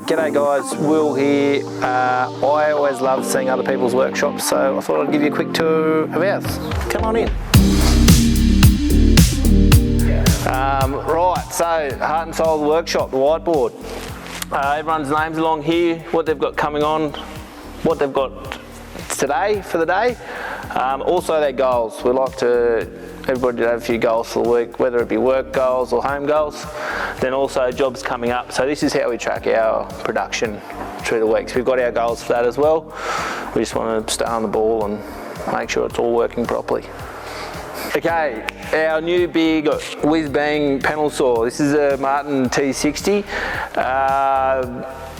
G'day guys, Will here. I always love seeing other people's workshops, so I thought I'd give you a quick tour of ours. Come on in. Right, so Heart and Soul Workshop, the Whiteboard. Everyone's names along here, what they've got coming on, what they've got today for the day. Also their goals. We like everybody to have a few goals for the week, whether it be work goals or home goals. Then also jobs coming up. So this is how we track our production through the week. So we've got our goals for that as well. We just want to stay on the ball and make sure it's all working properly. Okay, our new big whiz bang panel saw. This is a Martin T60.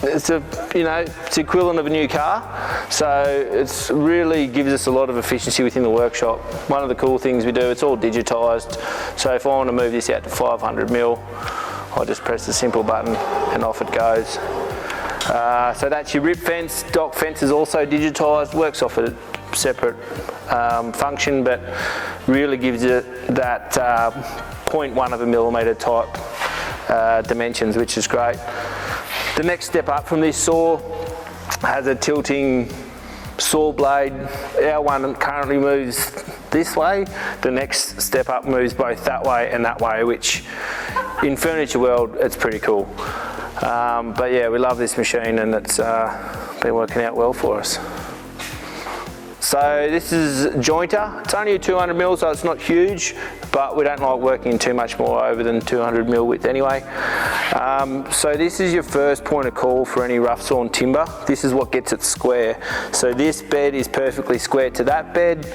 It's it's the equivalent of a new car, so it really gives us a lot of efficiency within the workshop. One of the cool things we do, it's all digitised. So if I want to move this out to 500 mil, I just press the simple button and off it goes. So that's your rip fence. Dock fence is also digitised, works off a separate function, but really gives you that 0.1 of a millimetre type dimensions, which is great. The next step up from this saw has a tilting saw blade. Our one currently moves this way. The next step up moves both that way and that way, which in furniture world, it's pretty cool. But yeah, we love this machine and it's been working out well for us. So this is jointer. It's only a 200 mil, so it's not huge, but we don't like working too much more over than 200 mil width anyway. So this is your first point of call for any rough sawn timber. This is what gets it square. So this bed is perfectly square to that bed.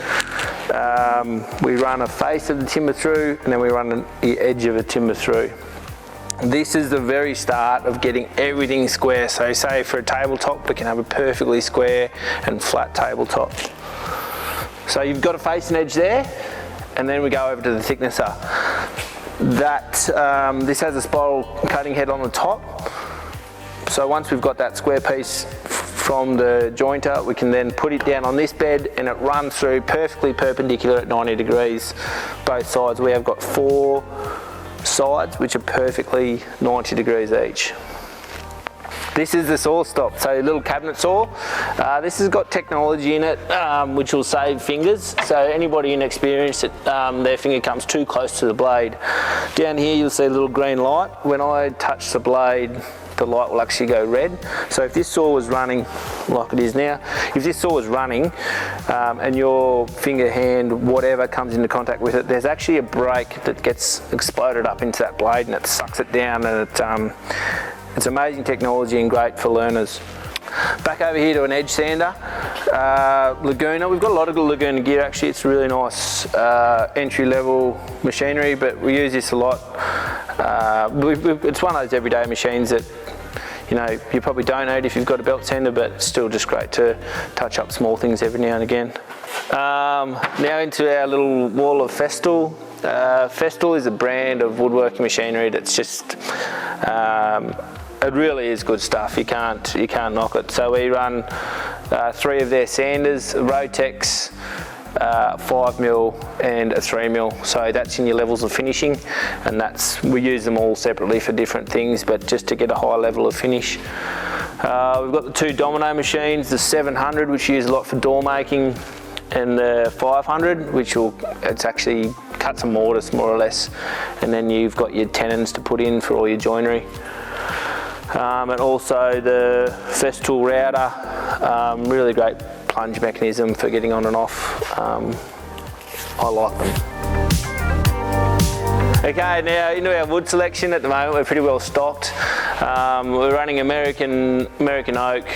We run a face of the timber through, and then we run the edge of a timber through. This is the very start of getting everything square. So say for a tabletop, we can have a perfectly square and flat tabletop. So you've got a face and edge there, and then we go over to the thicknesser. This has a spiral cutting head on the top. So once we've got that square piece from the jointer, we can then put it down on this bed and it runs through perfectly perpendicular at 90 degrees, both sides. We have got 4 sides which are perfectly 90 degrees each. This is the saw stop, so a little cabinet saw. This has got technology in it which will save fingers. So anybody inexperienced, their finger comes too close to the blade. Down here you'll see a little green light. When I touch the blade, the light will actually go red. So if this saw was running like it is now, if this saw was running and your finger, hand, whatever comes into contact with it, there's actually a brake that gets exploded up into that blade and it sucks it down, and it's amazing technology and great for learners. Back over here to an edge sander, Laguna. We've got a lot of good Laguna gear actually. It's really nice entry-level machinery, but we use this a lot. It's one of those everyday machines that you probably don't need if you've got a belt sander, but it's still just great to touch up small things every now and again. Now into our little wall of Festool. Festool is a brand of woodworking machinery that's just it really is good stuff. You can't knock it. So we run 3 of their sanders, Rotex, 5mm and a 3mm. So that's in your levels of finishing, and we use them all separately for different things, but just to get a high level of finish. We've got the 2 domino machines, the 700, which you use a lot for door making, and the 500, which it's actually cuts and mortars more or less, and then you've got your tenons to put in for all your joinery. And also the Festool router, really great plunge mechanism for getting on and off. I like them. Okay, now into our wood selection. At the moment we're pretty well stocked. We're running American oak,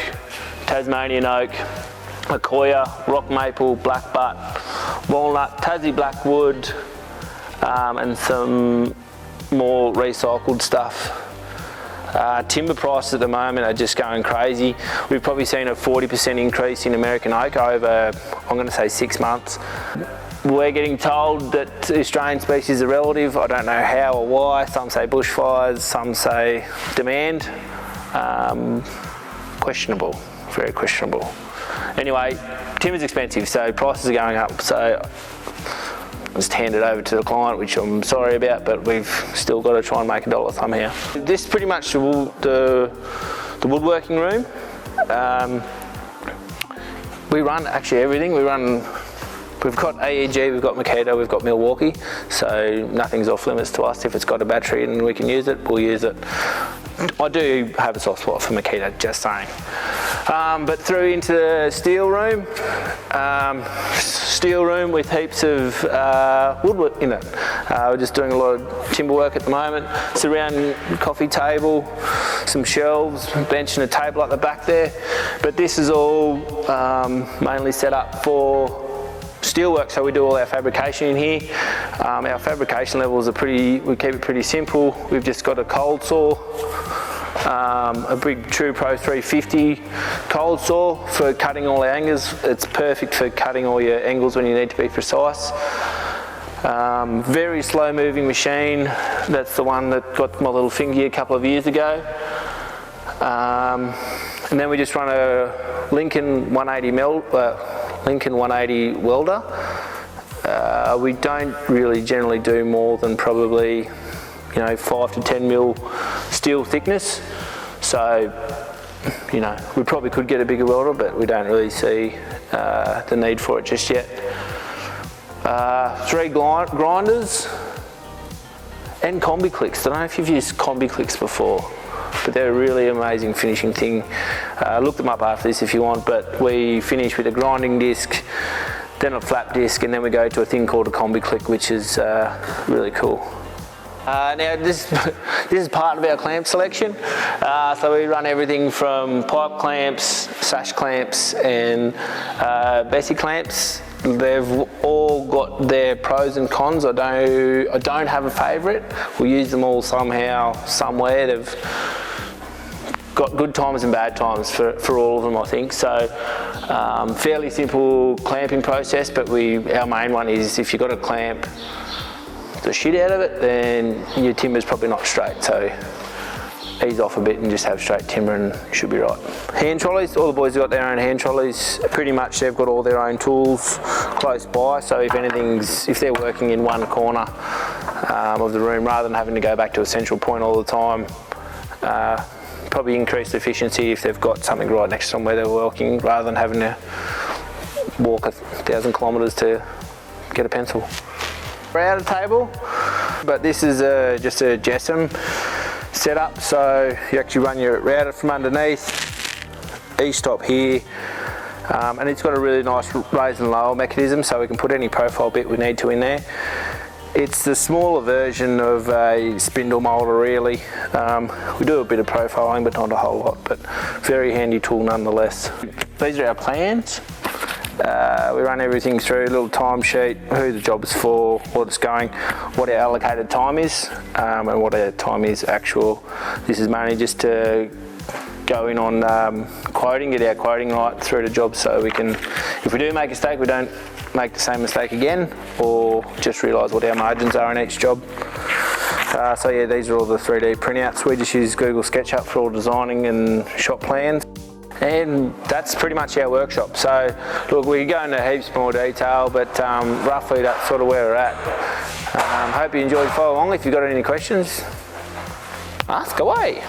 Tasmanian oak, Akoya, rock maple, blackbutt, walnut, Tassie blackwood, and some more recycled stuff. Timber prices at the moment are just going crazy. We've probably seen a 40% increase in American oak over, I'm going to say 6 months. We're getting told that Australian species are relative. I don't know how or why. Some say bushfires, some say demand. Questionable, very questionable. Anyway, timber's expensive, so prices are going up. So just hand it over to the client, which I'm sorry about, but we've still got to try and make a dollar somehow. This is pretty much the the woodworking room. We run actually everything. We've got AEG, we've got Makita, we've got Milwahkee, so nothing's off limits to us. If it's got a battery and we can use it, we'll use it. I do have a soft spot for Makita, just saying. But through into the steel room. Steel room with heaps of woodwork in it. We're just doing a lot of timber work at the moment. Surround coffee table, some shelves, bench and a table at the back there. But this is all mainly set up for steelwork, so we do all our fabrication in here. Our fabrication levels are we keep it pretty simple. We've just got a cold saw, a big Trupro 350 cold saw for cutting all our angles. It's perfect for cutting all your angles when you need to be precise. Very slow moving machine. That's the one that got my little thingy a couple of years ago. And then we just run a Lincoln 180 welder. We don't really generally do more than probably 5 to 10 mil steel thickness. So we probably could get a bigger welder, but we don't really see the need for it just yet. 3 grinders and combi clicks. I don't know if you've used combi clicks before, but they're a really amazing finishing thing. Look them up after this if you want, but we finish with a grinding disc, then a flap disc, and then we go to a thing called a combi click, which is really cool. Now this is part of our clamp selection. So we run everything from pipe clamps, sash clamps, and Bessie clamps. They've all got their pros and cons. I don't have a favourite. We use them all somehow, somewhere. They've got good times and bad times for all of them, I think. So fairly simple clamping process, but our main one is if you've got to clamp the shit out of it, then your timber's probably not straight. So ease off a bit and just have straight timber and you should be right. Hand trolleys, all the boys have got their own hand trolleys. Pretty much they've got all their own tools close by, so if they're working in one corner of the room, rather than having to go back to a central point all the time, probably increase the efficiency if they've got something right next to them where they're working, rather than having to walk 1,000 kilometres to get a pencil. Router table, but this is just a JessEm setup, so you actually run your router from underneath, e-stop here, and it's got a really nice raise and lower mechanism, so we can put any profile bit we need to in there. It's the smaller version of a spindle moulder really. We do a bit of profiling but not a whole lot, but very handy tool nonetheless. These are our plans. We run everything through, a little time sheet, who the job's for, what it's going, what our allocated time is, and what our time is actual. This is mainly just to go in on quoting, get our quoting right through the job, so we can, if we do make a mistake, we don't make the same mistake again, or just realise what our margins are in each job. So yeah, these are all the 3D printouts. We just use Google SketchUp for all designing and shop plans. And that's pretty much our workshop. So look, we go into heaps more detail, but roughly that's sort of where we're at. Hope you enjoyed following along. If you've got any questions, ask away.